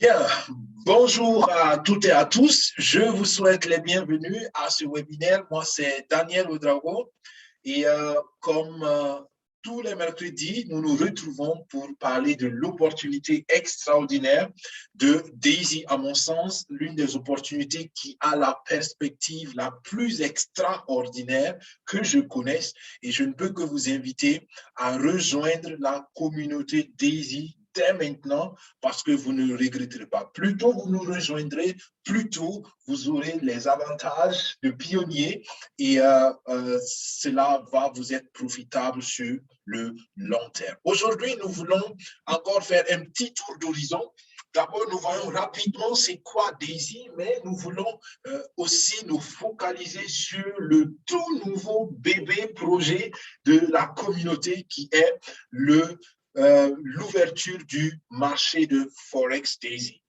Bien, bonjour à toutes et à tous. Je vous souhaite les bienvenus à ce webinaire. Moi, c'est Daniel Ouedraogo et comme tous les mercredis, nous nous retrouvons pour parler de l'opportunité extraordinaire de Daisy, à mon sens, l'une des opportunités qui a la perspective la plus extraordinaire que je connaisse, et je ne peux que vous inviter à rejoindre la communauté Daisy dès maintenant, parce que vous ne regretterez pas. Plus tôt vous nous rejoindrez, plus tôt vous aurez les avantages de pionnier et cela va vous être profitable sur le long terme. Aujourd'hui, nous voulons encore faire un petit tour d'horizon. D'abord, nous voyons rapidement c'est quoi Daisy, mais nous voulons aussi nous focaliser sur le tout nouveau bébé projet de la communauté qui est l'ouverture du marché de Forex Daisy.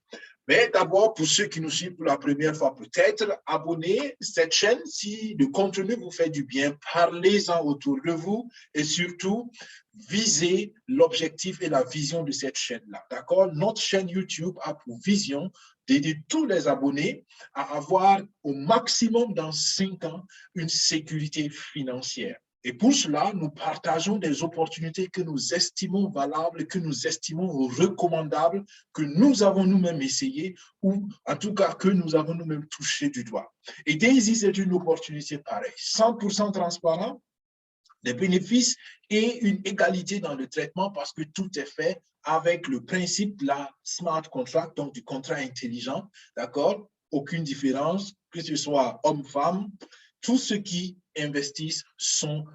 Mais d'abord, pour ceux qui nous suivent pour la première fois, peut-être abonnez cette chaîne si le contenu vous fait du bien. Parlez-en autour de vous et surtout, visez l'objectif et la vision de cette chaîne-là. D'accord? Notre chaîne YouTube a pour vision d'aider tous les abonnés à avoir au maximum dans 5 ans une sécurité financière. Et pour cela, nous partageons des opportunités que nous estimons valables, que nous estimons recommandables, que nous avons nous-mêmes essayé ou en tout cas que nous avons nous-mêmes touché du doigt. Et Daisy, c'est une opportunité pareille, 100% transparent, des bénéfices et une égalité dans le traitement parce que tout est fait avec le principe de la smart contract, donc du contrat intelligent, d'accord? Aucune différence, que ce soit homme-femme, tous ceux qui investissent sont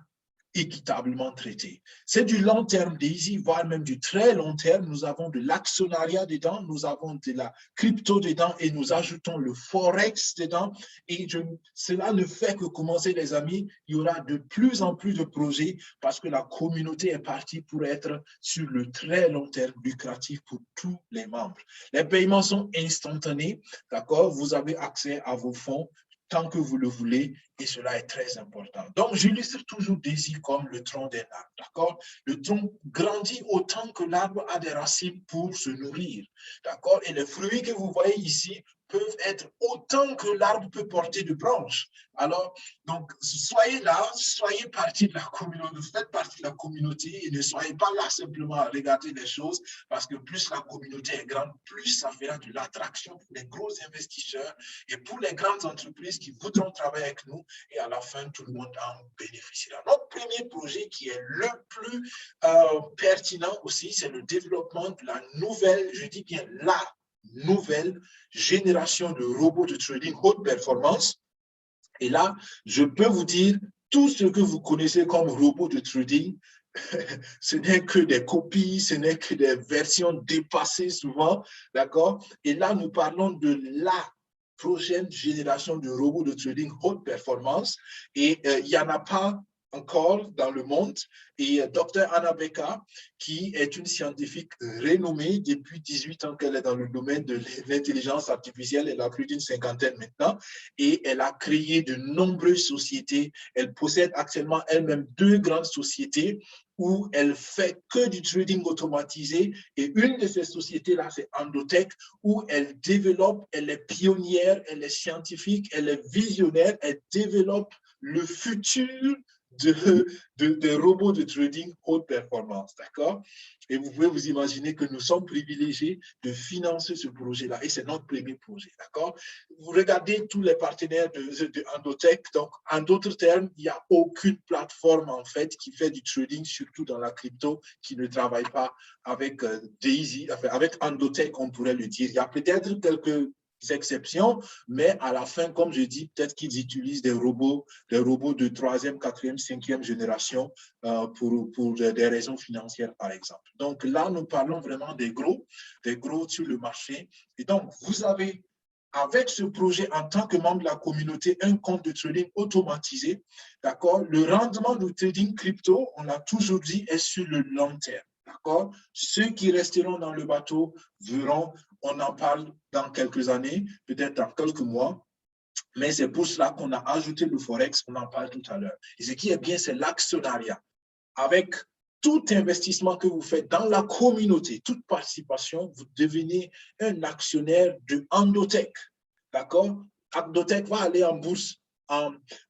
équitablement traités. C'est du long terme Daisy, voire même du très long terme. Nous avons de l'actionnariat dedans, nous avons de la crypto dedans et nous ajoutons le Forex dedans. Et cela ne fait que commencer, les amis. Il y aura de plus en plus de projets parce que la communauté est partie pour être sur le très long terme lucratif pour tous les membres. Les paiements sont instantanés, d'accord? Vous avez accès à vos fonds tant que vous le voulez, et cela est très important. Donc, j'illustre toujours Daisy comme le tronc d'un arbre, d'accord? Le tronc grandit autant que l'arbre a des racines pour se nourrir, d'accord? Et les fruits que vous voyez ici peuvent être autant que l'arbre peut porter de branches. Alors, donc, soyez là, soyez partie de la communauté, faites partie de la communauté et ne soyez pas là simplement à regarder les choses parce que plus la communauté est grande, plus ça fera de l'attraction pour les gros investisseurs et pour les grandes entreprises qui voudront travailler avec nous et à la fin, tout le monde en bénéficiera. Notre premier projet qui est le plus pertinent aussi, c'est le développement de la nouvelle, je dis bien la nouvelle génération de robots de trading haute performance. Et là, je peux vous dire, tout ce que vous connaissez comme robots de trading, ce n'est que des copies, ce n'est que des versions dépassées souvent, d'accord? Et là, nous parlons de la prochaine génération de robots de trading haute performance et il n'y en a pas encore dans le monde. Et Dr. Anna Becker, qui est une scientifique renommée depuis 18 ans qu'elle est dans le domaine de l'intelligence artificielle, elle a plus d'une cinquantaine maintenant, et elle a créé de nombreuses sociétés. Elle possède actuellement elle-même 2 grandes sociétés où elle fait que du trading automatisé. Et une de ces sociétés-là, c'est Endotech, où elle développe, elle est pionnière, elle est scientifique, elle est visionnaire, elle développe le futur des robots de trading haute performance, d'accord? Et vous pouvez vous imaginer que nous sommes privilégiés de financer ce projet-là, et c'est notre premier projet, d'accord? Vous regardez tous les partenaires de Endotech, donc en d'autres termes, il n'y a aucune plateforme en fait qui fait du trading, surtout dans la crypto, qui ne travaille pas avec Daisy, enfin, avec Endotech, on pourrait le dire. Il y a peut-être quelques exceptions, mais à la fin, comme je dis, peut-être qu'ils utilisent des robots de 3e, 4e, 5e génération pour des raisons financières, par exemple. Donc là, nous parlons vraiment des gros sur le marché. Et donc, vous avez, avec ce projet, en tant que membre de la communauté, un compte de trading automatisé, d'accord? Le rendement du trading crypto, on l'a toujours dit, est sur le long terme. D'accord? Ceux qui resteront dans le bateau verront, on en parle dans quelques années, peut-être dans quelques mois, mais c'est pour cela qu'on a ajouté le Forex, on en parle tout à l'heure. Et ce qui est bien, c'est l'actionnariat. Avec tout investissement que vous faites dans la communauté, toute participation, vous devenez un actionnaire de Endotech. D'accord? Endotech va aller en bourse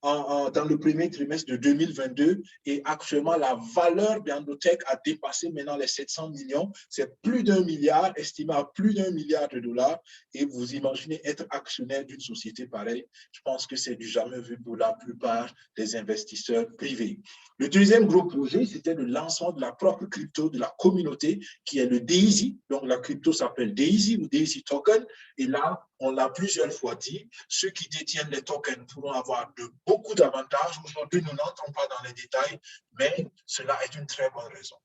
dans le premier trimestre de 2022 et actuellement, la valeur d'Endotech a dépassé maintenant les 700 millions. C'est plus d'1 milliard, estimé à plus d'1 milliard de dollars. Et vous imaginez être actionnaire d'une société pareille. Je pense que c'est du jamais vu pour la plupart des investisseurs privés. Le deuxième gros projet, c'était le lancement de la propre crypto de la communauté qui est le DAISY. Donc, la crypto s'appelle DAISY ou DAISY Token. Et là, on l'a plusieurs fois dit, ceux qui détiennent les tokens pourront avoir beaucoup d'avantages. Aujourd'hui, nous n'entrons pas dans les détails, mais cela est une très bonne raison.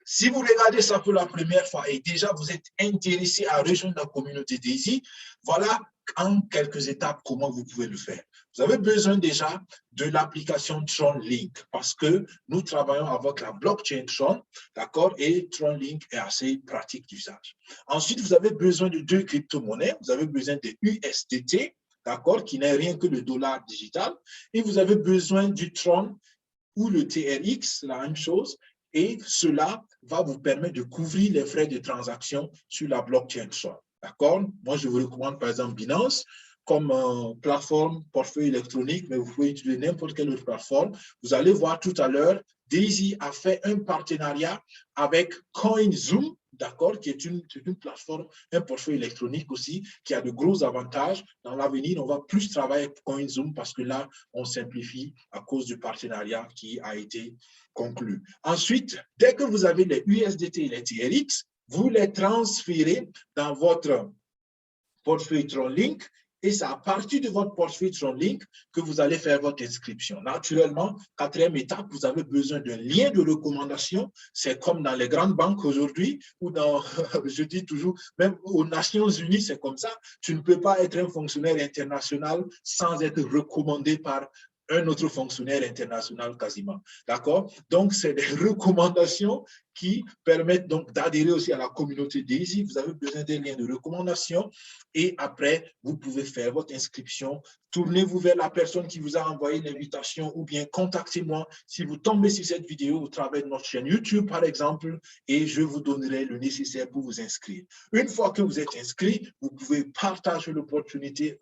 Si vous regardez ça pour la première fois et déjà vous êtes intéressé à rejoindre la communauté DAISY, voilà en quelques étapes comment vous pouvez le faire. Vous avez besoin déjà de l'application TronLink parce que nous travaillons avec la blockchain Tron, d'accord, et TronLink est assez pratique d'usage. Ensuite, vous avez besoin de 2 crypto-monnaies. Vous avez besoin de USDT, d'accord, qui n'est rien que le dollar digital, et vous avez besoin du Tron ou le TRX, la même chose, et cela va vous permettre de couvrir les frais de transaction sur la blockchain Tron. D'accord? Moi, je vous recommande par exemple Binance comme plateforme portefeuille électronique, mais vous pouvez utiliser n'importe quelle autre plateforme. Vous allez voir tout à l'heure, DAISY a fait un partenariat avec CoinZoom, d'accord, qui est une plateforme, un portefeuille électronique aussi, qui a de gros avantages. Dans l'avenir, on va plus travailler avec CoinZoom parce que là, on simplifie à cause du partenariat qui a été conclu. Ensuite, dès que vous avez les USDT et les TRX, vous les transférez dans votre portefeuille TronLink et c'est à partir de votre portefeuille TronLink que vous allez faire votre inscription. Naturellement, quatrième étape, vous avez besoin d'un lien de recommandation. C'est comme dans les grandes banques aujourd'hui ou dans, je dis toujours, même aux Nations Unies, c'est comme ça. Tu ne peux pas être un fonctionnaire international sans être recommandé par un autre fonctionnaire international quasiment. D'accord? Donc, c'est des recommandations qui permettent donc d'adhérer aussi à la communauté DAISY. Vous avez besoin des liens de recommandation et après, vous pouvez faire votre inscription. Tournez-vous vers la personne qui vous a envoyé l'invitation ou bien contactez-moi si vous tombez sur cette vidéo au travers de notre chaîne YouTube, par exemple, et je vous donnerai le nécessaire pour vous inscrire. Une fois que vous êtes inscrit, vous pouvez partager l'opportunité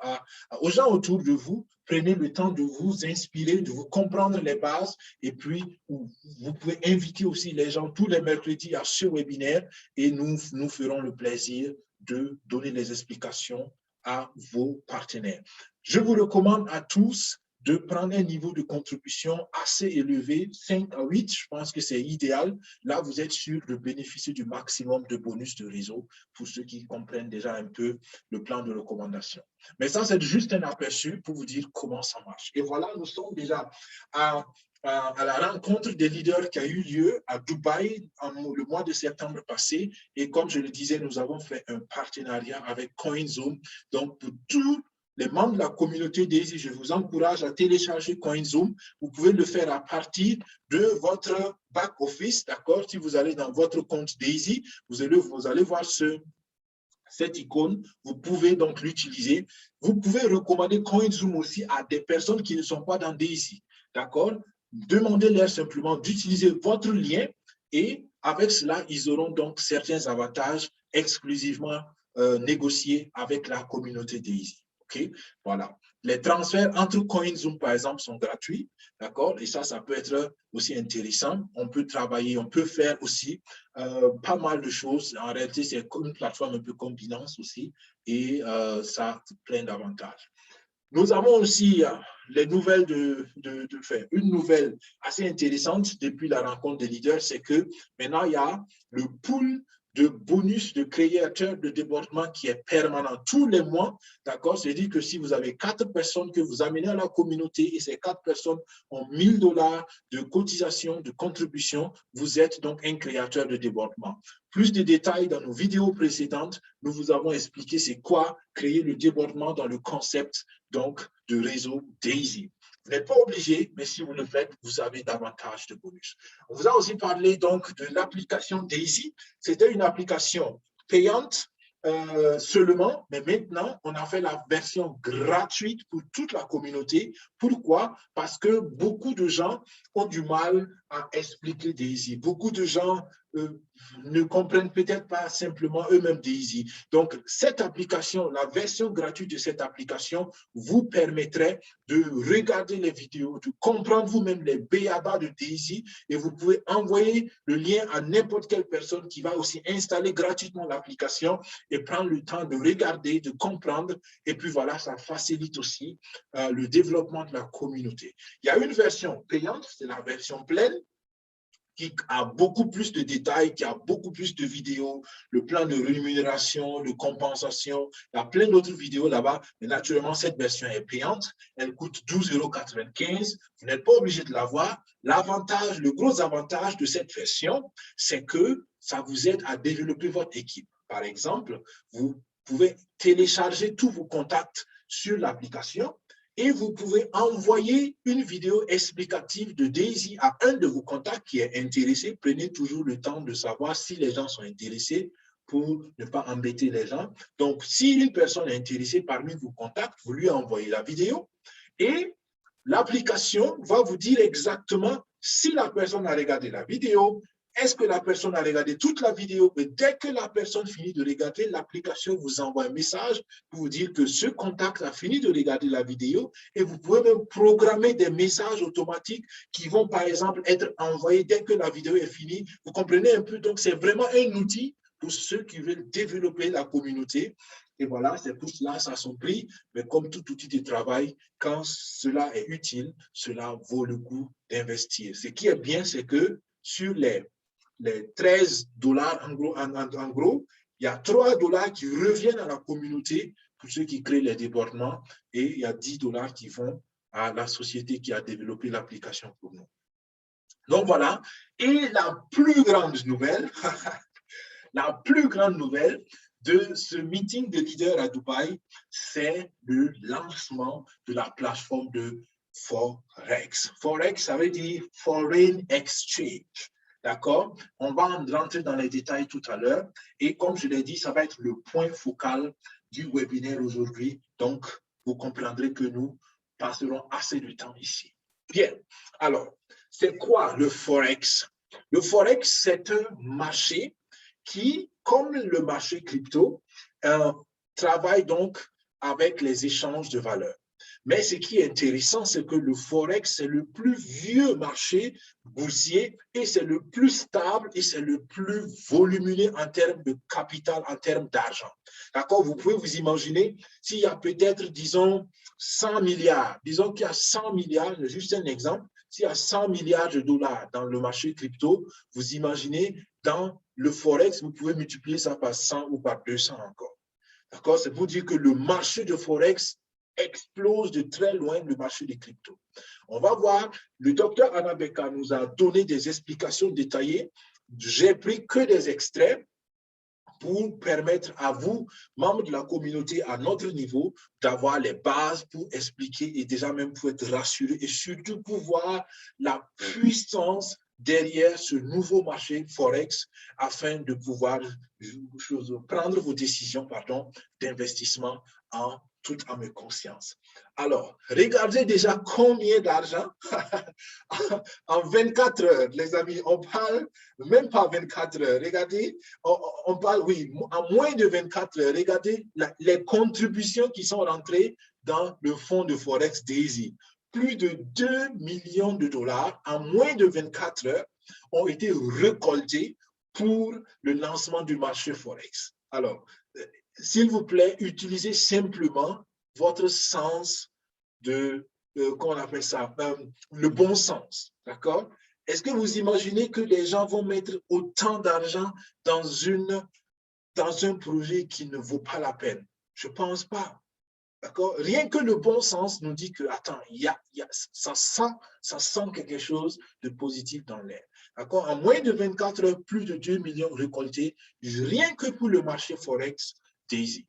aux gens autour de vous. Prenez le temps de vous inspirer, de vous comprendre les bases et puis vous pouvez inviter aussi les gens tous les mercredis à ce webinaire et nous ferons le plaisir de donner les explications à vos partenaires. Je vous recommande à tous de prendre un niveau de contribution assez élevé, 5 à 8, je pense que c'est idéal. Là, vous êtes sûr de bénéficier du maximum de bonus de réseau pour ceux qui comprennent déjà un peu le plan de recommandation. Mais ça, c'est juste un aperçu pour vous dire comment ça marche. Et voilà, nous sommes déjà à la rencontre des leaders qui a eu lieu à Dubaï le mois de septembre passé. Et comme je le disais, nous avons fait un partenariat avec CoinZoom. Donc, pour tous les membres de la communauté DAISY, je vous encourage à télécharger CoinZoom. Vous pouvez le faire à partir de votre back-office, d'accord? Si vous allez dans votre compte DAISY, vous allez voir cette icône, vous pouvez donc l'utiliser. Vous pouvez recommander CoinZoom aussi à des personnes qui ne sont pas dans DAISY, d'accord? Demandez-leur simplement d'utiliser votre lien et avec cela, ils auront donc certains avantages exclusivement négociés avec la communauté DAISY. Okay? Voilà. Les transferts entre CoinZoom, par exemple, sont gratuits, d'accord? Et ça peut être aussi intéressant. On peut travailler, on peut faire aussi pas mal de choses. En réalité, c'est une plateforme un peu comme Binance aussi et ça a plein d'avantages. Nous avons aussi les nouvelles une nouvelle assez intéressante depuis la rencontre des leaders, c'est que maintenant, il y a le pool de bonus de créateurs de débordement qui est permanent tous les mois, d'accord? C'est-à-dire que si vous avez 4 personnes que vous amenez à la communauté et ces 4 personnes ont 1 000 $ de cotisation, de contribution, vous êtes donc un créateur de débordement. Plus de détails dans nos vidéos précédentes, nous vous avons expliqué c'est quoi créer le débordement dans le concept donc de réseau DAISY. Vous n'êtes pas obligé, mais si vous le faites, vous avez davantage de bonus. On vous a aussi parlé donc de l'application DAISY. C'était une application payante seulement, mais maintenant, on a fait la version gratuite pour toute la communauté. Pourquoi? Parce que beaucoup de gens ont du mal à expliquer Daisy. Beaucoup de gens ne comprennent peut-être pas simplement eux-mêmes Daisy. Donc, cette application, la version gratuite de cette application vous permettrait de regarder les vidéos, de comprendre vous-même les b.a.-ba de Daisy et vous pouvez envoyer le lien à n'importe quelle personne qui va aussi installer gratuitement l'application et prendre le temps de regarder, de comprendre. Et puis voilà, ça facilite aussi le développement de la communauté. Il y a une version payante, c'est la version pleine, qui a beaucoup plus de détails, qui a beaucoup plus de vidéos, le plan de rémunération, de compensation. Il y a plein d'autres vidéos là-bas, mais naturellement, cette version est payante. Elle coûte 12,95 €. Vous n'êtes pas obligé de l'avoir. L'avantage, le gros avantage de cette version, c'est que ça vous aide à développer votre équipe. Par exemple, vous pouvez télécharger tous vos contacts sur l'application et vous pouvez envoyer une vidéo explicative de Daisy à un de vos contacts qui est intéressé. Prenez toujours le temps de savoir si les gens sont intéressés pour ne pas embêter les gens. Donc, si une personne est intéressée parmi vos contacts, vous lui envoyez la vidéo et l'application va vous dire exactement si la personne a regardé la vidéo, est-ce que la personne a regardé toute la vidéo? Et dès que la personne finit de regarder, l'application vous envoie un message pour vous dire que ce contact a fini de regarder la vidéo et vous pouvez même programmer des messages automatiques qui vont, par exemple, être envoyés dès que la vidéo est finie. Vous comprenez un peu? Donc, c'est vraiment un outil pour ceux qui veulent développer la communauté. Et voilà, c'est pour cela, ça a son prix. Mais comme tout outil de travail, quand cela est utile, cela vaut le coup d'investir. Ce qui est bien, c'est que sur les 13 $, en gros, il y a 3 $ qui reviennent à la communauté pour ceux qui créent les débordements et il y a 10 $ qui vont à la société qui a développé l'application pour nous. Donc voilà, et la plus grande nouvelle, la plus grande nouvelle de ce meeting de leaders à Dubaï, c'est le lancement de la plateforme de Forex. Forex, ça veut dire Foreign Exchange. D'accord? On va rentrer dans les détails tout à l'heure. Et comme je l'ai dit, ça va être le point focal du webinaire aujourd'hui. Donc, vous comprendrez que nous passerons assez de temps ici. Bien. Alors, c'est quoi le Forex? Le Forex, c'est un marché qui, comme le marché crypto, travaille donc avec les échanges de valeurs. Mais ce qui est intéressant, c'est que le Forex, c'est le plus vieux marché boursier et c'est le plus stable et c'est le plus volumineux en termes de capital, en termes d'argent. D'accord? Vous pouvez vous imaginer s'il y a peut-être, disons, 100 milliards, disons qu'il y a 100 milliards, juste un exemple, s'il y a 100 milliards de dollars dans le marché crypto, vous imaginez, dans le Forex, vous pouvez multiplier ça par 100 ou par 200 encore. D'accord? C'est pour dire que le marché de Forex explose de très loin le marché des cryptos. On va voir, le docteur Anna Beka nous a donné des explications détaillées. J'ai pris que des extraits pour permettre à vous, membres de la communauté à notre niveau, d'avoir les bases pour expliquer et déjà même pour être rassuré et surtout pour voir la puissance derrière ce nouveau marché Forex afin de pouvoir prendre vos décisions d'investissement en toute âme et conscience. Alors, regardez déjà combien d'argent en 24 heures, les amis, on parle même pas 24 heures. Regardez, on parle, oui, en moins de 24 heures, regardez les contributions qui sont rentrées dans le fonds de Forex Daisy. Plus de 2 millions de dollars en moins de 24 heures ont été récoltés pour le lancement du marché Forex. Alors, s'il vous plaît, utilisez simplement votre sens de, comment on appelle ça, le bon sens, d'accord? Est-ce que vous imaginez que les gens vont mettre autant d'argent dans un projet qui ne vaut pas la peine? Je ne pense pas. D'accord? Rien que le bon sens nous dit que, attends, ça sent quelque chose de positif dans l'air. D'accord? En moins de 24 heures, plus de 2 millions récoltés, rien que pour le marché Forex Daisy.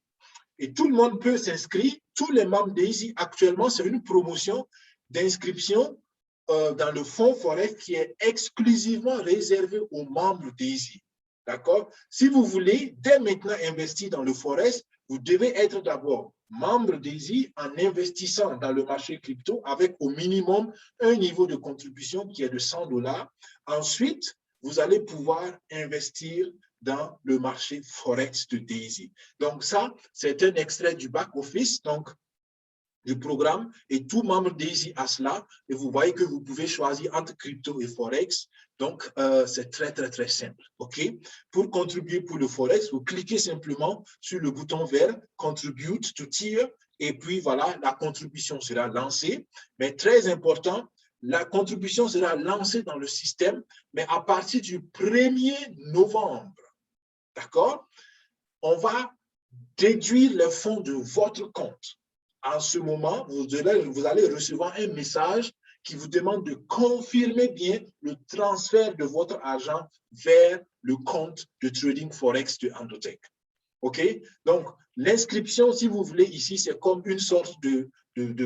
Et tout le monde peut s'inscrire. Tous les membres Daisy, actuellement, c'est une promotion d'inscription dans le fonds Forex qui est exclusivement réservé aux membres Daisy. D'accord? Si vous voulez dès maintenant investir dans le Forex, vous devez être d'abord membre d'Easy en investissant dans le marché crypto avec au minimum un niveau de contribution qui est de $100. Ensuite, vous allez pouvoir investir dans le marché Forex de Daisy. Donc ça, c'est un extrait du back-office, donc du programme, et tout membre Daisy a cela, et vous voyez que vous pouvez choisir entre crypto et Forex. Donc, c'est très, très, très simple. OK? Pour contribuer pour le Forex, vous cliquez simplement sur le bouton vert, Contribute to Tier, et puis voilà, la contribution sera lancée. Mais très important, la contribution sera lancée dans le système, mais à partir du 1er novembre. D'accord? On va déduire les fonds de votre compte. En ce moment, vous allez recevoir un message qui vous demande de confirmer bien le transfert de votre argent vers le compte de trading Forex de Endotech. OK? Donc, l'inscription, si vous voulez, ici, c'est comme une sorte de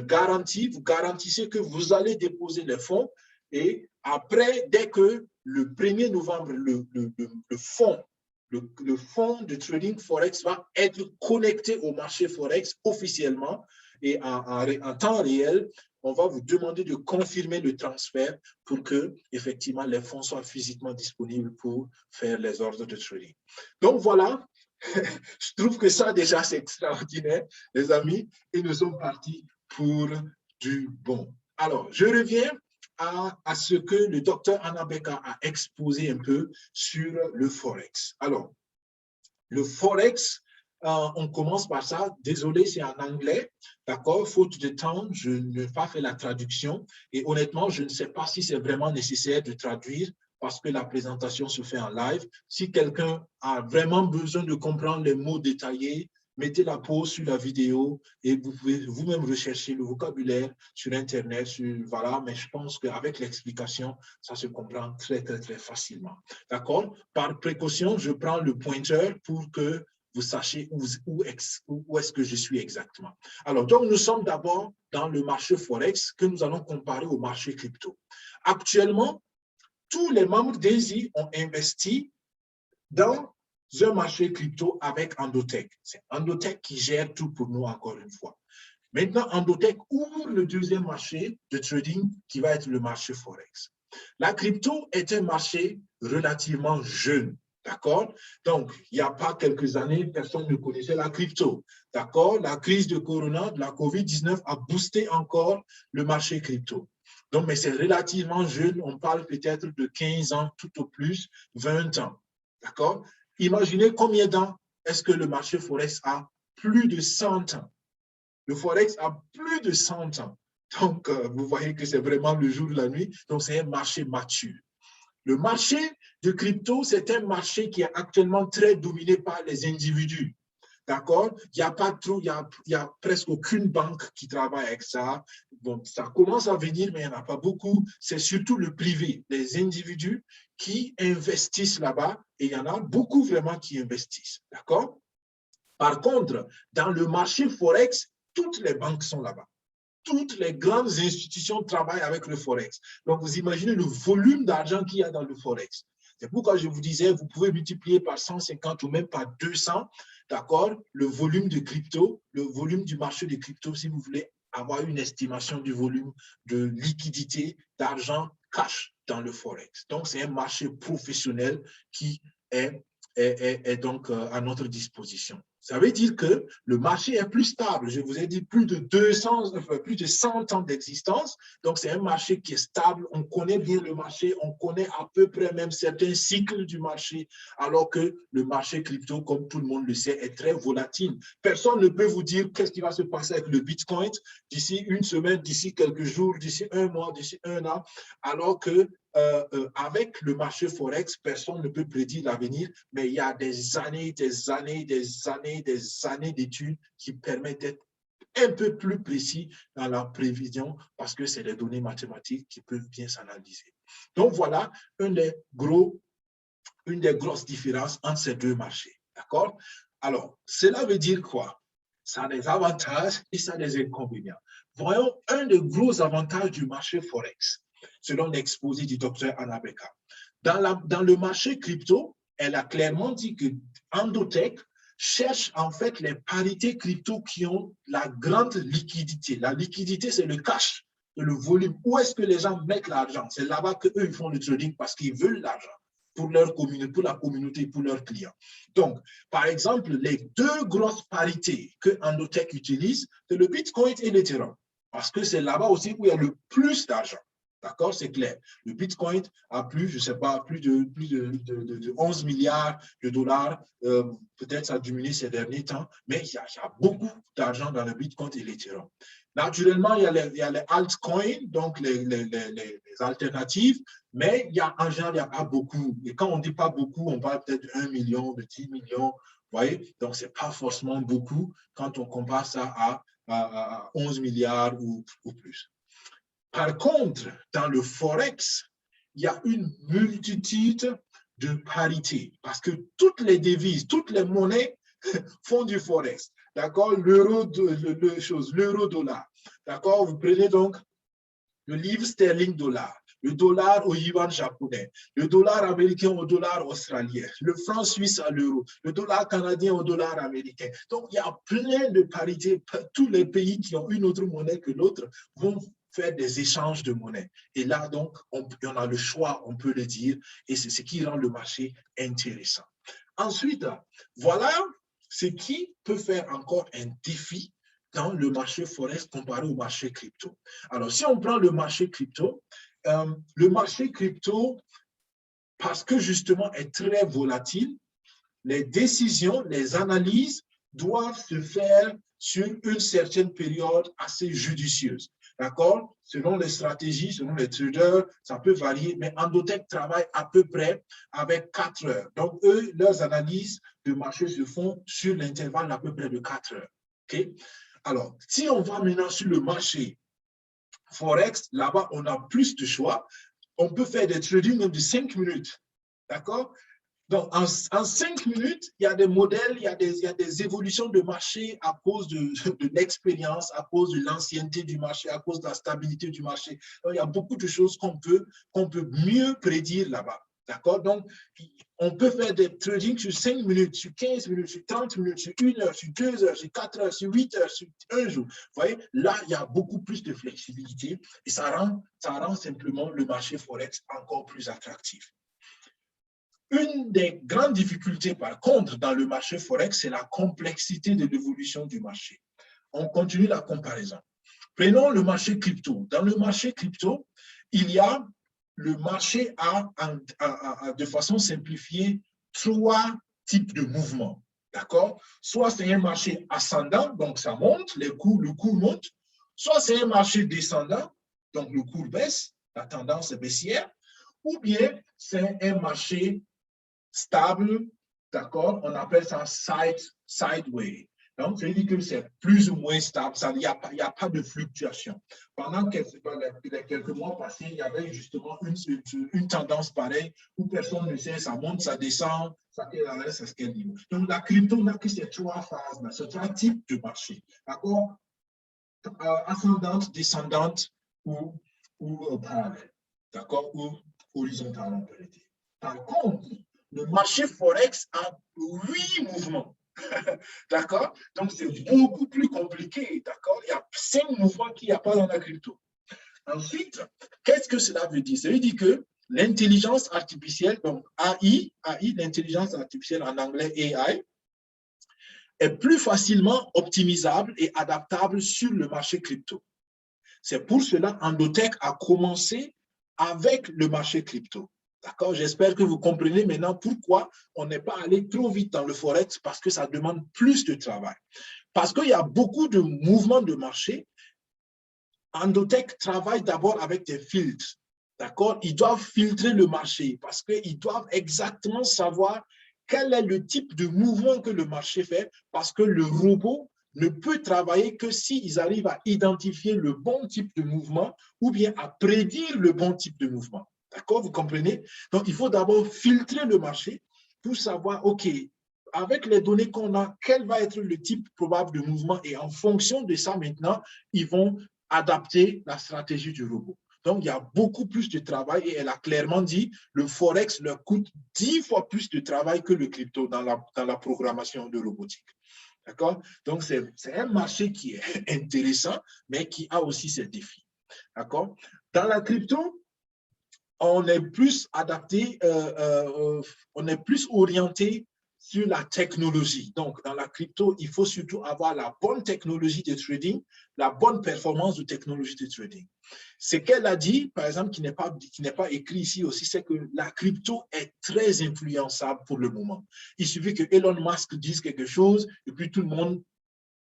garantie. Vous garantissez que vous allez déposer les fonds et après, dès que le 1er novembre, le fonds de trading Forex va être connecté au marché Forex officiellement et en temps réel, on va vous demander de confirmer le transfert pour que, effectivement, les fonds soient physiquement disponibles pour faire les ordres de trading. Donc, voilà, je trouve que ça, déjà, c'est extraordinaire, les amis, et nous sommes partis pour du bon. Alors, je reviens à ce que le docteur Anabeka a exposé un peu sur le Forex. Alors, le Forex, on commence par ça. Désolé, c'est en anglais. D'accord, faute de temps, je n'ai pas fait la traduction. Et honnêtement, je ne sais pas si c'est vraiment nécessaire de traduire parce que la présentation se fait en live. Si quelqu'un a vraiment besoin de comprendre les mots détaillés, mettez la pause sur la vidéo et vous pouvez vous-même rechercher le vocabulaire sur Internet. Voilà, mais je pense qu'avec l'explication, ça se comprend très, très, très facilement. D'accord? Par précaution, je prends le pointeur pour que vous sachiez où est-ce que je suis exactement. Alors, donc, nous sommes d'abord dans le marché Forex que nous allons comparer au marché crypto. Actuellement, tous les membres d'Easy ont investi dans un marché crypto avec Endotech. C'est Endotech qui gère tout pour nous encore une fois. Maintenant, Endotech ouvre le deuxième marché de trading qui va être le marché Forex. La crypto est un marché relativement jeune. D'accord? Donc, il n'y a pas quelques années, personne ne connaissait la crypto. D'accord? La crise de Corona, de la COVID-19 a boosté encore le marché crypto. Donc, mais c'est relativement jeune. On parle peut-être de 15 ans, tout au plus 20 ans. D'accord? Imaginez combien d'ans est-ce que le marché Forex a? Plus de 100 ans. Le Forex a plus de 100 ans. Donc, vous voyez que c'est vraiment le jour et la nuit. Donc, c'est un marché mature. Le marché de crypto, c'est un marché qui est actuellement très dominé par les individus. D'accord? Il n'y a pas trop, il y a presque aucune banque qui travaille avec ça. Bon, ça commence à venir, mais il n'y en a pas beaucoup. C'est surtout le privé, les individus qui investissent là-bas et il y en a beaucoup vraiment qui investissent. D'accord? Par contre, dans le marché Forex, toutes les banques sont là-bas. Toutes les grandes institutions travaillent avec le Forex. Donc, vous imaginez le volume d'argent qu'il y a dans le Forex. C'est pourquoi je vous disais, vous pouvez multiplier par 150 ou même par 200, d'accord, le volume de crypto, le volume du marché de crypto, si vous voulez avoir une estimation du volume de liquidité, d'argent cash dans le Forex. Donc, c'est un marché professionnel qui est donc à notre disposition. Ça veut dire que le marché est plus stable. Je vous ai dit plus de 100 ans d'existence. Donc, c'est un marché qui est stable. On connaît bien le marché. On connaît à peu près même certains cycles du marché, alors que le marché crypto, comme tout le monde le sait, est très volatile. Personne ne peut vous dire qu'est-ce qui va se passer avec le Bitcoin d'ici une semaine, d'ici quelques jours, d'ici un mois, d'ici un an, alors que avec le marché Forex, personne ne peut prédire l'avenir, mais il y a des années, des années, des années, des années d'études qui permettent d'être un peu plus précis dans la prévision parce que c'est les données mathématiques qui peuvent bien s'analyser. Donc voilà une des grosses différences entre ces deux marchés. D'accord? Alors, cela veut dire quoi? Ça a des avantages et ça a des inconvénients. Voyons un des gros avantages du marché Forex, selon l'exposé du docteur Anabeka. Dans le marché crypto, elle a clairement dit que Endotech cherche en fait les parités crypto qui ont la grande liquidité. La liquidité, c'est le cash, le volume. Où est-ce que les gens mettent l'argent? C'est là-bas qu'eux, ils font le trading parce qu'ils veulent l'argent pour leur communauté, pour la communauté, pour leurs clients. Donc, par exemple, les deux grosses parités que Endotech utilise, c'est le Bitcoin et l'Ethereum. Parce que c'est là-bas aussi où il y a le plus d'argent. D'accord, c'est clair. Le Bitcoin a plus, je ne sais pas, plus de 11 milliards de dollars. Peut-être ça a diminué ces derniers temps, mais il y a beaucoup d'argent dans le Bitcoin et l'Ethereum. Naturellement, il y a les altcoins, donc les alternatives, mais en général, il n'y a pas beaucoup. Et quand on ne dit pas beaucoup, on parle peut-être de 1 million, de 10 millions. Vous voyez, donc ce n'est pas forcément beaucoup quand on compare ça à 11 milliards ou plus. Par contre, dans le Forex, il y a une multitude de parités parce que toutes les devises, toutes les monnaies font du Forex. D'accord? L'euro-dollar. D'accord? Vous prenez donc le livre sterling dollar, le dollar au yuan japonais, le dollar américain au dollar australien, le franc suisse à l'euro, le dollar canadien au dollar américain. Donc, il y a plein de parités. Tous les pays qui ont une autre monnaie que l'autre vont faire des échanges de monnaie. Et là, donc, on a le choix, on peut le dire, et c'est ce qui rend le marché intéressant. Ensuite, voilà ce qui peut faire encore un défi dans le marché Forex comparé au marché crypto. Alors, si on prend le marché crypto, parce que justement est très volatile, les décisions, les analyses doivent se faire sur une certaine période assez judicieuse. D'accord? Selon les stratégies, selon les traders, ça peut varier, mais Endotech travaille à peu près avec 4 heures. Donc, eux, leurs analyses de marché se font sur l'intervalle à peu près de 4 heures. OK? Alors, si on va maintenant sur le marché Forex, là-bas, on a plus de choix. On peut faire des trading même de 5 minutes. D'accord? Donc, en 5 minutes, il y a des modèles, il y a des évolutions de marché à cause de l'expérience, à cause de l'ancienneté du marché, à cause de la stabilité du marché. Donc, il y a beaucoup de choses qu'on peut mieux prédire là-bas. D'accord? Donc, on peut faire des trading sur 5 minutes, sur 15 minutes, sur 30 minutes, sur 1 heure, sur 2 heures, sur 4 heures, sur 8 heures, sur un jour. Vous voyez, là, il y a beaucoup plus de flexibilité et ça rend simplement le marché Forex encore plus attractif. Une des grandes difficultés, par contre, dans le marché Forex, c'est la complexité de l'évolution du marché. On continue la comparaison. Prenons le marché crypto. Dans le marché crypto, il y a le marché de façon simplifiée, 3 types de mouvements. D'accord? Soit c'est un marché ascendant, donc ça monte, le cours monte. Soit c'est un marché descendant, donc le cours baisse, la tendance est baissière. Ou bien c'est un marché stable, d'accord? On appelle ça sideway. Donc, ça veut dire que c'est plus ou moins stable, il n'y a pas de fluctuation. Pendant quelques mois passés, il y avait justement une tendance pareille où personne ne sait, ça monte, ça descend, ça reste à quel niveau. Donc, la crypto n'a que ces 3 phases, ces 3 types de marché, d'accord? Ascendante, descendante ou parallèle, d'accord? Ou horizontale, on peut le dire. Par contre, le marché Forex a 8 mouvements. D'accord? Donc, c'est beaucoup plus compliqué. D'accord? Il y a 5 mouvements qu'il n'y a pas dans la crypto. Ensuite, qu'est-ce que cela veut dire? Ça veut dire que l'intelligence artificielle, donc AI, l'intelligence artificielle en anglais AI, est plus facilement optimisable et adaptable sur le marché crypto. C'est pour cela qu'Endotech a commencé avec le marché crypto. D'accord? J'espère que vous comprenez maintenant pourquoi on n'est pas allé trop vite dans le Forex, parce que ça demande plus de travail. Parce qu'il y a beaucoup de mouvements de marché. Endotech travaille d'abord avec des filtres. D'accord? Ils doivent filtrer le marché parce qu'ils doivent exactement savoir quel est le type de mouvement que le marché fait, parce que le robot ne peut travailler que s'ils arrivent à identifier le bon type de mouvement ou bien à prédire le bon type de mouvement. D'accord, vous comprenez? Donc, il faut d'abord filtrer le marché pour savoir, OK, avec les données qu'on a, quel va être le type probable de mouvement et en fonction de ça, maintenant, ils vont adapter la stratégie du robot. Donc, il y a beaucoup plus de travail et elle a clairement dit le Forex leur coûte 10 fois plus de travail que le crypto dans la programmation de robotique. D'accord? Donc, c'est un marché qui est intéressant, mais qui a aussi ses défis. D'accord? Dans la crypto, on est plus adapté, on est plus orienté sur la technologie. Donc, dans la crypto, il faut surtout avoir la bonne technologie de trading, la bonne performance de technologie de trading. Ce qu'elle a dit, par exemple, qui n'est pas écrit ici aussi, c'est que la crypto est très influençable pour le moment. Il suffit que Elon Musk dise quelque chose et puis tout le monde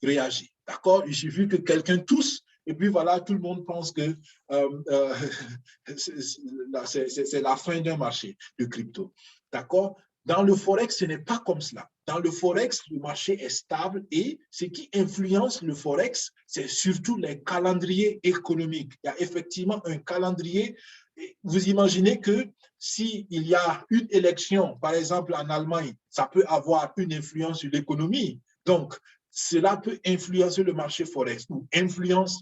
réagit. D'accord? Il suffit que quelqu'un tousse et puis voilà, tout le monde pense que c'est la fin d'un marché de crypto. D'accord? Dans le Forex, ce n'est pas comme cela. Dans le Forex, le marché est stable et ce qui influence le Forex, c'est surtout les calendriers économiques. Il y a effectivement un calendrier. Vous imaginez que s'il y a une élection, par exemple en Allemagne, ça peut avoir une influence sur l'économie. Donc, cela peut influencer le marché Forex ou influence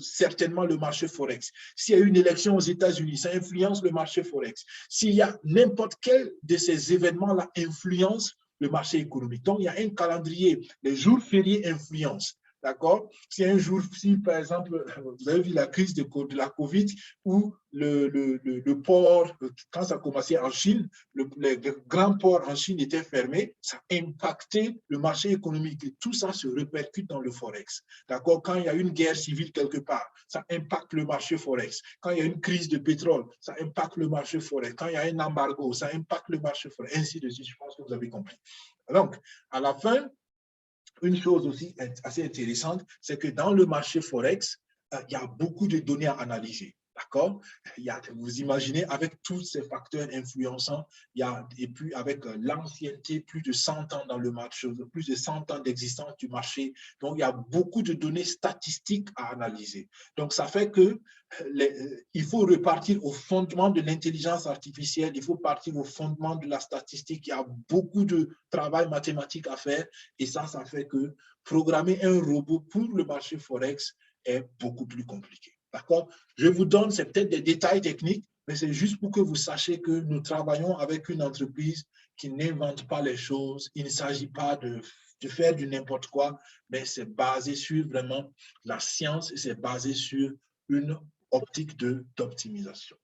certainement le marché Forex. S'il y a une élection aux États-Unis, ça influence le marché Forex. S'il y a n'importe quel de ces événements-là influence le marché économique. Donc, il y a un calendrier. Les jours fériés influencent. D'accord? Si un jour, si par exemple, vous avez vu la crise de la COVID où le port, quand ça a commencé en Chine, les grands ports en Chine étaient fermés, ça a impacté le marché économique et tout ça se répercute dans le Forex. D'accord? Quand il y a une guerre civile quelque part, ça impacte le marché Forex. Quand il y a une crise de pétrole, ça impacte le marché Forex. Quand il y a un embargo, ça impacte le marché Forex. Ainsi de suite, je pense que vous avez compris. Donc, à la fin, une chose aussi assez intéressante, c'est que dans le marché Forex, il y a beaucoup de données à analyser. D'accord? Vous imaginez, avec tous ces facteurs influençants, et puis avec l'ancienneté, plus de 100 ans dans le marché, plus de 100 ans d'existence du marché. Donc, il y a beaucoup de données statistiques à analyser. Donc, ça fait que il faut repartir au fondement de l'intelligence artificielle, il faut partir au fondement de la statistique. Il y a beaucoup de travail mathématique à faire et ça fait que programmer un robot pour le marché Forex est beaucoup plus compliqué. D'accord? Je vous donne, c'est peut-être des détails techniques, mais c'est juste pour que vous sachiez que nous travaillons avec une entreprise qui n'invente pas les choses. Il ne s'agit pas de faire du n'importe quoi, mais c'est basé sur vraiment la science et c'est basé sur une optique d'optimisation.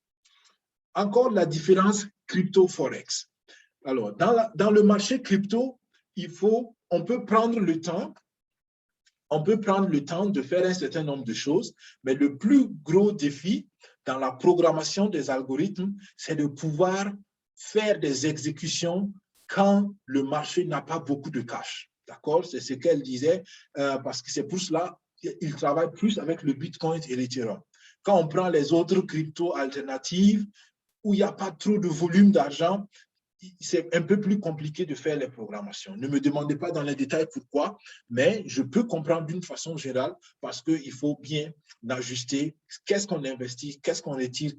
Encore la différence crypto-forex. Alors, dans le marché crypto, on peut prendre le temps de faire un certain nombre de choses, mais le plus gros défi dans la programmation des algorithmes, c'est de pouvoir faire des exécutions quand le marché n'a pas beaucoup de cash. D'accord? C'est ce qu'elle disait, parce que c'est pour cela qu'il travaille plus avec le Bitcoin et l'Ethereum. Quand on prend les autres cryptos alternatives, où il n'y a pas trop de volume d'argent, c'est un peu plus compliqué de faire les programmations. Ne me demandez pas dans les détails pourquoi, mais je peux comprendre d'une façon générale parce qu'il faut bien ajuster qu'est-ce qu'on investit, qu'est-ce qu'on retire,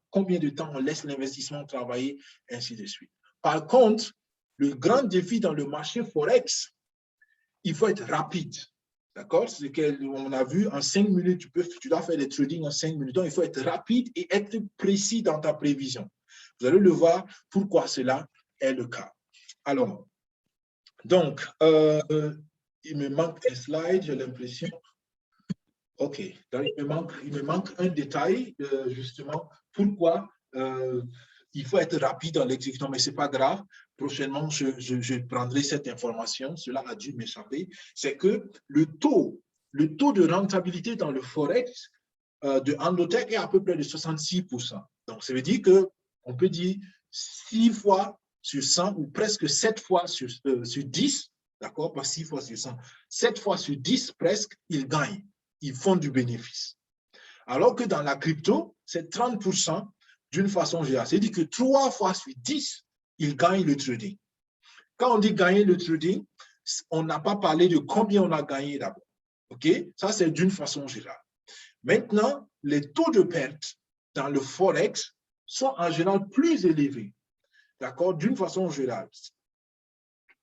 combien de temps on laisse l'investissement travailler, ainsi de suite. Par contre, le grand défi dans le marché Forex, il faut être rapide. D'accord? C'est ce qu'on a vu en 5 minutes, tu dois faire des trading en 5 minutes. Donc, il faut être rapide et être précis dans ta prévision. Vous allez le voir pourquoi cela est le cas. Alors, donc, il me manque un slide, j'ai l'impression. OK. Donc, il me manque un détail, justement, pourquoi il faut être rapide dans l'exécution, mais ce n'est pas grave. Prochainement, je prendrai cette information. Cela a dû m'échapper. C'est que le taux de rentabilité dans le Forex de Endotech est à peu près de 66%. Donc, ça veut dire qu'on peut dire 6 fois sur 100 ou presque 7 fois sur 10, d'accord, pas 6 fois sur 100, 7 fois sur 10 presque, ils gagnent, ils font du bénéfice. Alors que dans la crypto, c'est 30% d'une façon générale. C'est-à-dire que 3 fois sur 10, ils gagnent le trading. Quand on dit gagner le trading, on n'a pas parlé de combien on a gagné d'abord. OK? Ça, c'est d'une façon générale. Maintenant, les taux de perte dans le Forex sont en général plus élevés. D'accord? D'une façon générale.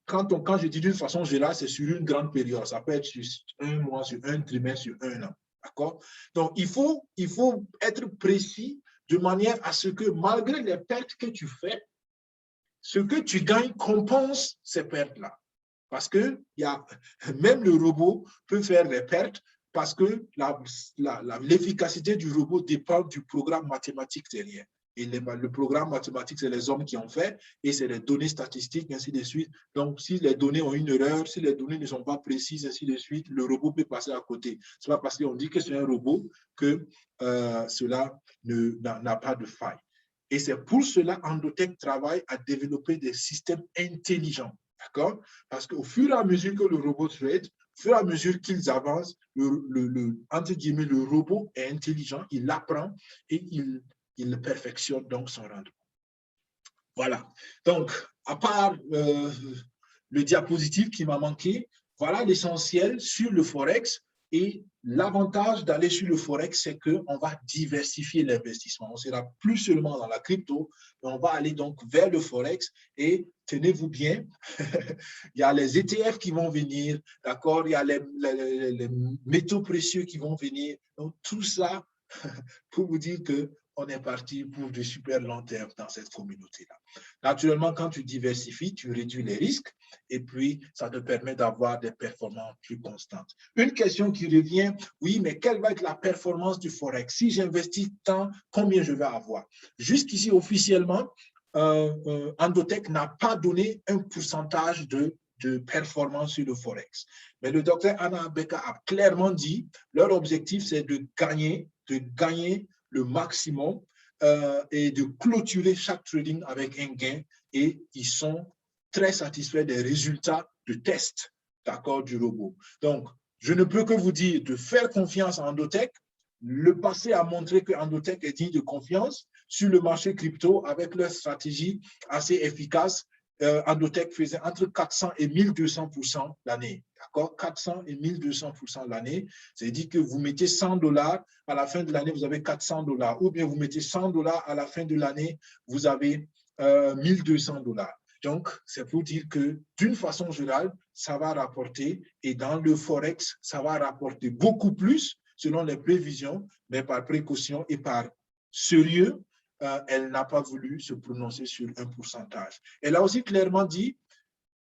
Quand je dis d'une façon générale, c'est sur une grande période. Ça peut être sur un mois, sur un trimestre, sur un an. D'accord? Donc, il faut être précis de manière à ce que malgré les pertes que tu fais, ce que tu gagnes compense ces pertes-là. Parce que même le robot peut faire des pertes parce que l'efficacité du robot dépend du programme mathématique derrière. Et le programme mathématique, c'est les hommes qui ont fait et c'est les données statistiques, ainsi de suite. Donc, si les données ont une erreur, si les données ne sont pas précises, ainsi de suite, le robot peut passer à côté. Ce n'est pas parce qu'on dit que c'est un robot que cela n'a pas de faille. Et c'est pour cela qu'Endotech travaille à développer des systèmes intelligents. D'accord? Parce qu'au fur et à mesure que le robot trade, au fur et à mesure qu'ils avancent, entre guillemets, le robot est intelligent, il apprend et il perfectionne donc son rendement. Voilà. Donc, à part le diapositive qui m'a manqué, voilà l'essentiel sur le Forex. Et l'avantage d'aller sur le Forex, c'est qu'on va diversifier l'investissement. On ne sera plus seulement dans la crypto, mais on va aller donc vers le Forex. Et tenez-vous bien, il y a les ETF qui vont venir, d'accord? Il y a les métaux précieux qui vont venir. Donc, tout ça pour vous dire qu'on est parti pour du super long terme dans cette communauté-là. Naturellement, quand tu diversifies, tu réduis les risques et puis ça te permet d'avoir des performances plus constantes. Une question qui revient, oui, mais quelle va être la performance du Forex? Si j'investis tant, combien je vais avoir? Jusqu'ici, officiellement, Endotech n'a pas donné un pourcentage de performance sur le Forex. Mais le docteur Anna Abeka a clairement dit, leur objectif, c'est de gagner le maximum et de clôturer chaque trading avec un gain. Et ils sont très satisfaits des résultats de test, d'accord, du robot. Donc, je ne peux que vous dire de faire confiance à Endotech. Le passé a montré que Endotech est digne de confiance sur le marché crypto avec leur stratégie assez efficace. Endotech faisait entre 400 et 1200% l'année. D'accord? 400 et 1200% l'année. C'est-à-dire que vous mettez $100, à la fin de l'année, vous avez $400. Ou bien vous mettez $100, à la fin de l'année, vous avez $1200. Donc, c'est pour dire que d'une façon générale, ça va rapporter. Et dans le Forex, ça va rapporter beaucoup plus selon les prévisions, mais par précaution et par sérieux, elle n'a pas voulu se prononcer sur un pourcentage. Elle a aussi clairement dit,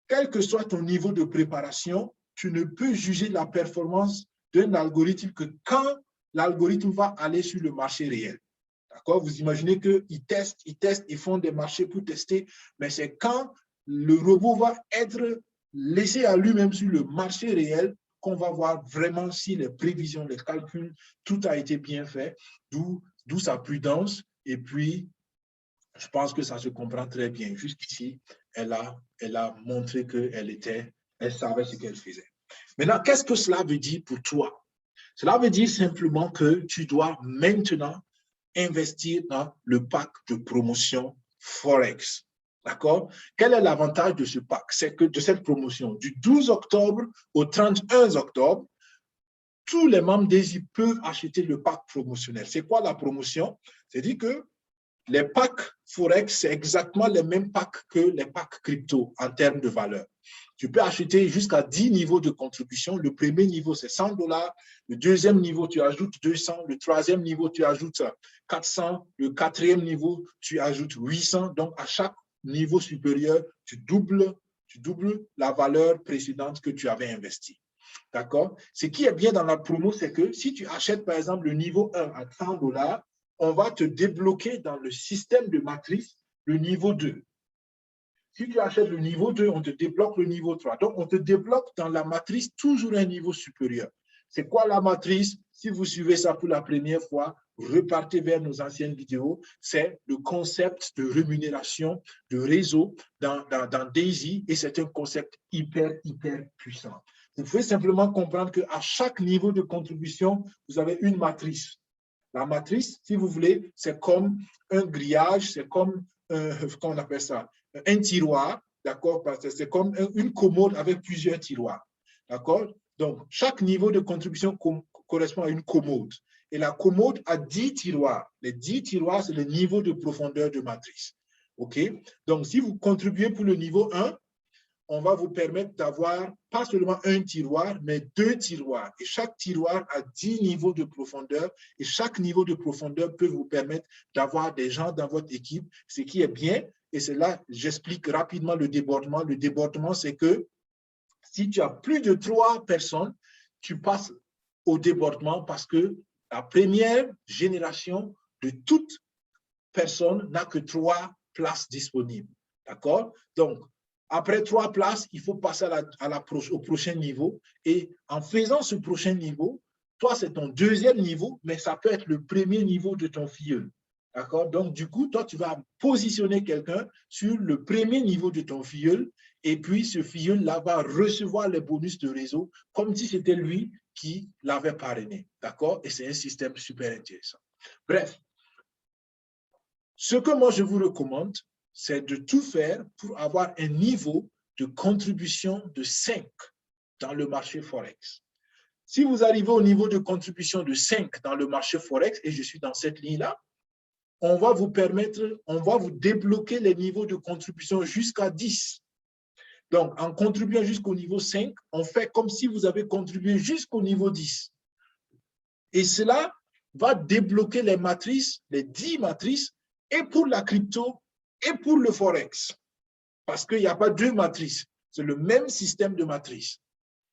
quel que soit ton niveau de préparation, tu ne peux juger la performance d'un algorithme que quand l'algorithme va aller sur le marché réel. D'accord? Vous imaginez qu'ils testent, ils font des marchés pour tester, mais c'est quand le robot va être laissé à lui-même sur le marché réel qu'on va voir vraiment si les prévisions, les calculs, tout a été bien fait, d'où sa prudence. Et puis, je pense que ça se comprend très bien. Jusqu'ici, elle a montré elle savait ce qu'elle faisait. Maintenant, qu'est-ce que cela veut dire pour toi? Cela veut dire simplement que tu dois maintenant investir dans le pack de promotion Forex. D'accord? Quel est l'avantage de ce pack? C'est que de cette promotion, du 12 octobre au 31 octobre, tous les membres d'Easy peuvent acheter le pack promotionnel. C'est quoi la promotion? C'est-à-dire que les packs Forex, c'est exactement les mêmes packs que les packs crypto en termes de valeur. Tu peux acheter jusqu'à 10 niveaux de contribution. Le premier niveau, c'est $100. Le deuxième niveau, tu ajoutes 200. Le troisième niveau, tu ajoutes 400. Le quatrième niveau, tu ajoutes 800. Donc, à chaque niveau supérieur, tu doubles la valeur précédente que tu avais investie. D'accord? Ce qui est bien dans la promo, c'est que si tu achètes, par exemple, le niveau 1 à $100, on va te débloquer dans le système de matrice le niveau 2. Si tu achètes le niveau 2, on te débloque le niveau 3. Donc, on te débloque dans la matrice toujours un niveau supérieur. C'est quoi la matrice? Si vous suivez ça pour la première fois, repartez vers nos anciennes vidéos. C'est le concept de rémunération de réseau dans Daisy et c'est un concept hyper puissant. Vous pouvez simplement comprendre qu'à chaque niveau de contribution, vous avez une matrice. La matrice, si vous voulez, c'est comme un grillage, c'est comme, comment on appelle ça, un tiroir, d'accord? C'est comme une commode avec plusieurs tiroirs, d'accord? Donc, chaque niveau de contribution correspond à une commode. Et la commode a 10 tiroirs. Les 10 tiroirs, c'est le niveau de profondeur de matrice. OK? Donc, si vous contribuez pour le niveau 1, on va vous permettre d'avoir pas seulement un tiroir, mais 2 tiroirs. Et chaque tiroir a 10 niveaux de profondeur. Et chaque niveau de profondeur peut vous permettre d'avoir des gens dans votre équipe, ce qui est bien. Et c'est là, j'explique rapidement le débordement. Le débordement, c'est que si tu as plus de 3 personnes, tu passes au débordement parce que la première génération de toute personne n'a que 3 places disponibles. D'accord? Donc, après 3 places, il faut passer au prochain niveau. Et en faisant ce prochain niveau, toi, c'est ton deuxième niveau, mais ça peut être le premier niveau de ton filleul. D'accord? Donc, du coup, toi, tu vas positionner quelqu'un sur le premier niveau de ton filleul, et puis ce filleul-là va recevoir les bonus de réseau comme si c'était lui qui l'avait parrainé. D'accord? Et c'est un système super intéressant. Bref, ce que moi, je vous recommande, c'est de tout faire pour avoir un niveau de contribution de 5 dans le marché Forex. Si vous arrivez au niveau de contribution de 5 dans le marché Forex, et je suis dans cette ligne-là, on va vous permettre, on va vous débloquer les niveaux de contribution jusqu'à 10. Donc, en contribuant jusqu'au niveau 5, on fait comme si vous avez contribué jusqu'au niveau 10. Et cela va débloquer les matrices, les 10 matrices, et pour la crypto, et pour le Forex. Parce qu'il n'y a pas 2 matrices. C'est le même système de matrices.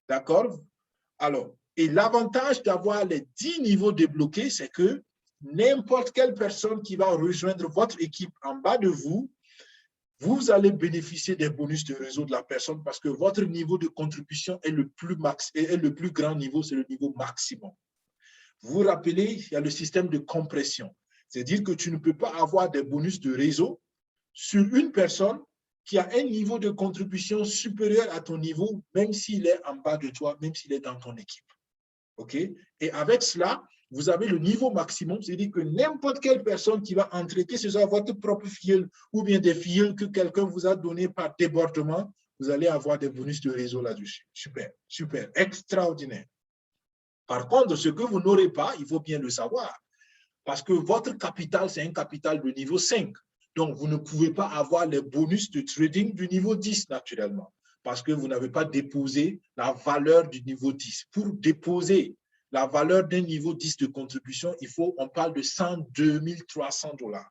D'accord? Alors, et l'avantage d'avoir les 10 niveaux débloqués, c'est que n'importe quelle personne qui va rejoindre votre équipe en bas de vous, vous allez bénéficier des bonus de réseau de la personne parce que votre niveau de contribution est le plus grand niveau, c'est le niveau maximum. Vous vous rappelez, il y a le système de compression. C'est-à-dire que tu ne peux pas avoir des bonus de réseau sur une personne qui a un niveau de contribution supérieur à ton niveau, même s'il est en bas de toi, même s'il est dans ton équipe. OK? Et avec cela, vous avez le niveau maximum, c'est-à-dire que n'importe quelle personne qui va entrer, que ce soit votre propre filleul ou bien des filleuls que quelqu'un vous a donné par débordement, vous allez avoir des bonus de réseau là-dessus. Super, super, extraordinaire. Par contre, ce que vous n'aurez pas, il faut bien le savoir, parce que votre capital, c'est un capital de niveau 5. Donc, vous ne pouvez pas avoir les bonus de trading du niveau 10 naturellement, parce que vous n'avez pas déposé la valeur du niveau 10. Pour déposer la valeur d'un niveau 10 de contribution, on parle de 102 300 $,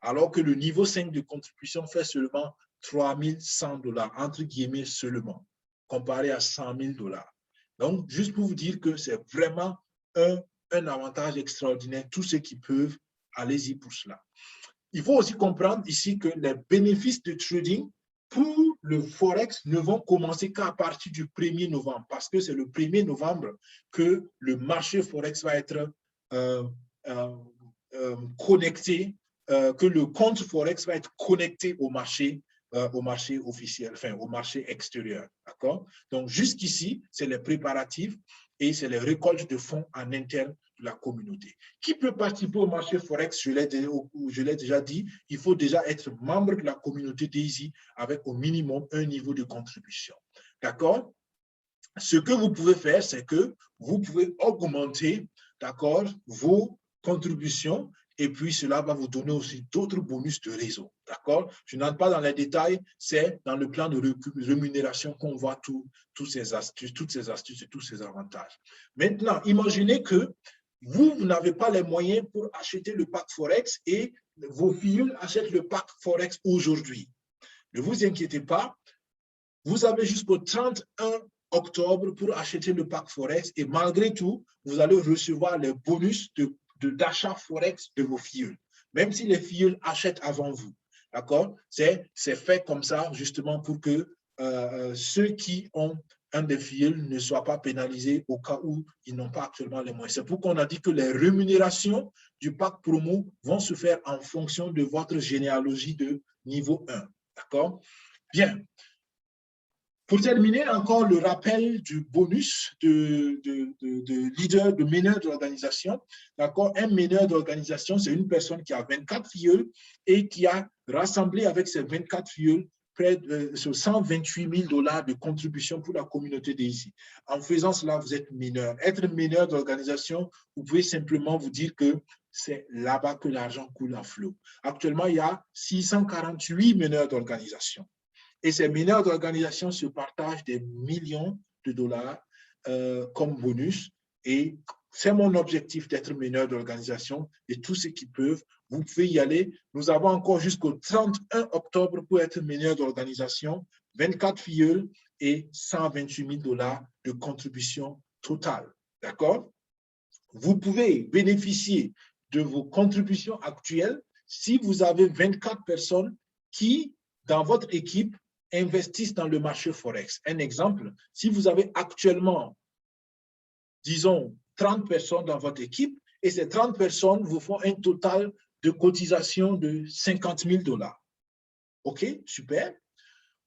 alors que le niveau 5 de contribution fait seulement 3 100 $, entre guillemets seulement, comparé à 100 000 $. Donc, juste pour vous dire que c'est vraiment un avantage extraordinaire. Tous ceux qui peuvent, allez-y pour cela. Il faut aussi comprendre ici que les bénéfices de trading pour le Forex ne vont commencer qu'à partir du 1er novembre, parce que c'est le 1er novembre que le marché Forex va être connecté, que le compte Forex va être connecté au marché officiel, enfin au marché extérieur. D'accord? Donc, jusqu'ici, c'est les préparatifs et c'est les récoltes de fonds en interne de la communauté. Qui peut participer au marché Forex? Je l'ai déjà dit, il faut déjà être membre de la communauté Daisy avec au minimum un niveau de contribution. D'accord? Ce que vous pouvez faire, c'est que vous pouvez augmenter, d'accord, vos contributions et puis cela va vous donner aussi d'autres bonus de réseau. D'accord? Je n'entre pas dans les détails, c'est dans le plan de rémunération qu'on voit toutes ces astuces et tous ces avantages. Maintenant, imaginez que vous n'avez pas les moyens pour acheter le pack Forex et vos filles achètent le pack Forex aujourd'hui. Ne vous inquiétez pas, vous avez jusqu'au 31 octobre pour acheter le pack Forex et malgré tout, vous allez recevoir les bonus d'achat Forex de vos filles, même si les filles achètent avant vous. D'accord? C'est fait comme ça justement pour que ceux qui ont un des filles ne soient pas pénalisés au cas où ils n'ont pas actuellement les moyens. C'est pourquoi on a dit que les rémunérations du pack promo vont se faire en fonction de votre généalogie de niveau 1. D'accord? Bien. Pour terminer, encore le rappel du bonus de leader, de meneur d'organisation. D'accord? Un meneur d'organisation, c'est une personne qui a 24 filleuls et qui a rassemblé avec ses 24 filleuls près de 128 000 $ de contribution pour la communauté Daisy. En faisant cela, vous êtes meneur. Être meneur d'organisation, vous pouvez simplement vous dire que c'est là-bas que l'argent coule à flot. Actuellement, il y a 648 meneurs d'organisation. Et ces meneurs d'organisation se partagent des millions de dollars comme bonus. Et c'est mon objectif d'être meneur d'organisation. Et tous ceux qui peuvent, vous pouvez y aller. Nous avons encore jusqu'au 31 octobre pour être meneur d'organisation, 24 filleuls et 128 000 dollars de contribution totale. D'accord? Vous pouvez bénéficier de vos contributions actuelles si vous avez 24 personnes qui, dans votre équipe, investissent dans le marché Forex. Un exemple, si vous avez actuellement, disons, 30 personnes dans votre équipe et ces 30 personnes vous font un total de cotisation de 50 000 dollars. OK, super.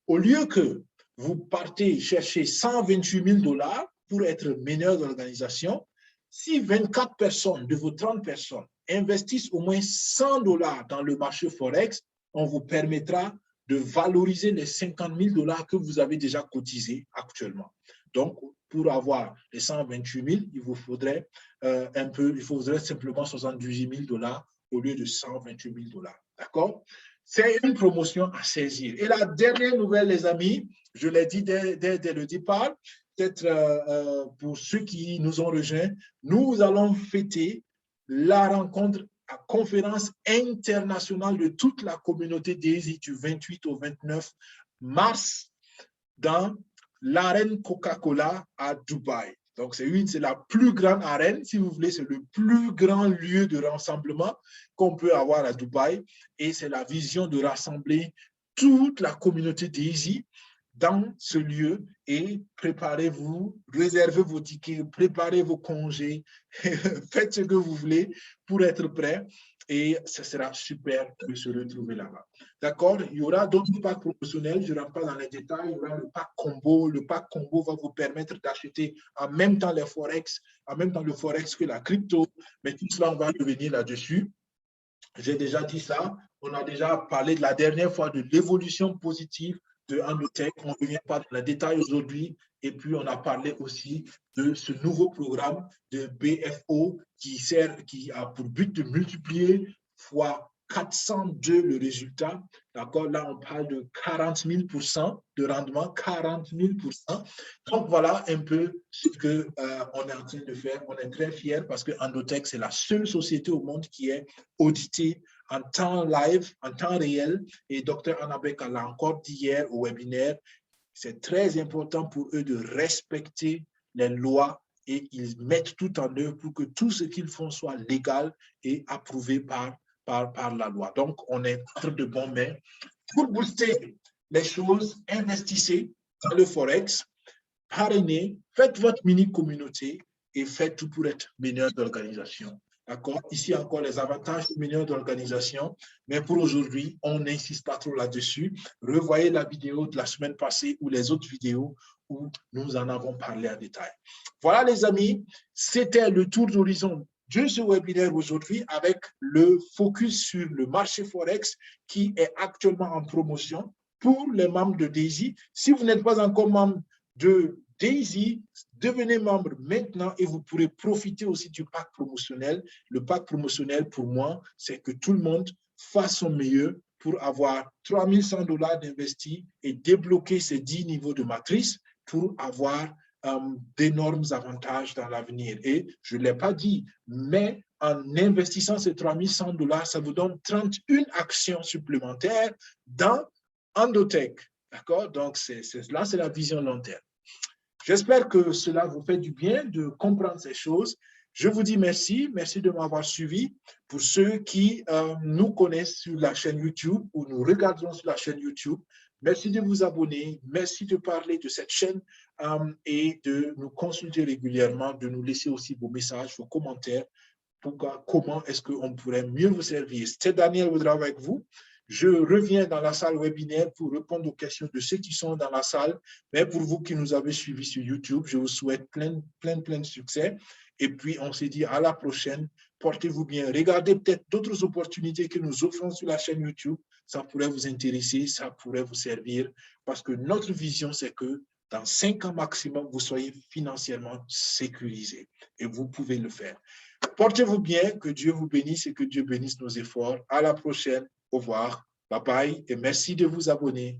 Au lieu que vous partez chercher 128 000 dollars pour être meneur d'organisation, si 24 personnes de vos 30 personnes investissent au moins 100 dollars dans le marché Forex, on vous permettra de valoriser les 50 000 dollars que vous avez déjà cotisés actuellement. Donc, pour avoir les 128 000, il vous faudrait il faudrait simplement 78 000 dollars au lieu de 128 000 dollars. D'accord? C'est une promotion à saisir. Et la dernière nouvelle, les amis, je l'ai dit dès le départ, peut-être pour ceux qui nous ont rejoints, nous allons fêter la rencontre à conférence internationale de toute la communauté DAISY du 28 au 29 mars dans l'arène Coca-Cola à Dubaï. Donc, c'est la plus grande arène, si vous voulez, c'est le plus grand lieu de rassemblement qu'on peut avoir à Dubaï. Et c'est la vision de rassembler toute la communauté DAISY dans ce lieu et préparez-vous, réservez vos tickets, préparez vos congés, faites ce que vous voulez pour être prêt et ce sera super de se retrouver là-bas. D'accord? Il y aura d'autres packs promotionnels, je ne rentre pas dans les détails, il y aura le pack combo. Le pack combo va vous permettre d'acheter en même temps les Forex, en même temps le Forex que la crypto, mais tout cela, on va revenir là-dessus. J'ai déjà dit ça, on a déjà parlé de la dernière fois de l'évolution positive de Andotech. On ne revient pas dans les détails aujourd'hui. Et puis, on a parlé aussi de ce nouveau programme de BFO qui a pour but de multiplier fois 402 le résultat. D'accord? Là, on parle de 40 000% de rendement, 40 000%. Donc, voilà un peu ce qu'on est en train de faire. On est très fiers parce que Andotech, c'est la seule société au monde qui est auditée en temps live, en temps réel. Et Dr. Annabek l'a encore dit hier au webinaire. C'est très important pour eux de respecter les lois et ils mettent tout en œuvre pour que tout ce qu'ils font soit légal et approuvé par la loi. Donc, on est entre de bonnes mains. Pour booster les choses, investissez dans le Forex, parrainez, faites votre mini-communauté et faites tout pour être meneur d'organisation. D'accord? Ici encore les avantages de meneur d'organisation, mais pour aujourd'hui, on n'insiste pas trop là-dessus. Revoyez la vidéo de la semaine passée ou les autres vidéos où nous en avons parlé en détail. Voilà les amis, c'était le tour d'horizon de ce webinaire aujourd'hui avec le focus sur le marché Forex qui est actuellement en promotion pour les membres de DAISY. Si vous n'êtes pas encore membre de DAISY, devenez membre maintenant et vous pourrez profiter aussi du pack promotionnel. Le pack promotionnel, pour moi, c'est que tout le monde fasse son mieux pour avoir 3 100 $ d'investis et débloquer ces 10 niveaux de matrice pour avoir d'énormes avantages dans l'avenir. Et je ne l'ai pas dit, mais en investissant ces 3 100 $, ça vous donne 31 actions supplémentaires dans Andotech. D'accord? Donc, là, c'est la vision long terme. J'espère que cela vous fait du bien de comprendre ces choses. Je vous dis merci. Merci de m'avoir suivi. Pour ceux qui nous connaissent sur la chaîne YouTube ou nous regarderont sur la chaîne YouTube, merci de vous abonner. Merci de parler de cette chaîne et de nous consulter régulièrement, de nous laisser aussi vos messages, vos commentaires. Comment est-ce qu'on pourrait mieux vous servir? C'était Daniel Ouedraogo avec vous. Je reviens dans la salle webinaire pour répondre aux questions de ceux qui sont dans la salle. Mais pour vous qui nous avez suivis sur YouTube, je vous souhaite plein de succès. Et puis, on se dit à la prochaine. Portez-vous bien. Regardez peut-être d'autres opportunités que nous offrons sur la chaîne YouTube. Ça pourrait vous intéresser, ça pourrait vous servir. Parce que notre vision, c'est que dans 5 ans maximum, vous soyez financièrement sécurisé. Et vous pouvez le faire. Portez-vous bien, que Dieu vous bénisse et que Dieu bénisse nos efforts. À la prochaine. Au revoir. Bye bye et merci de vous abonner.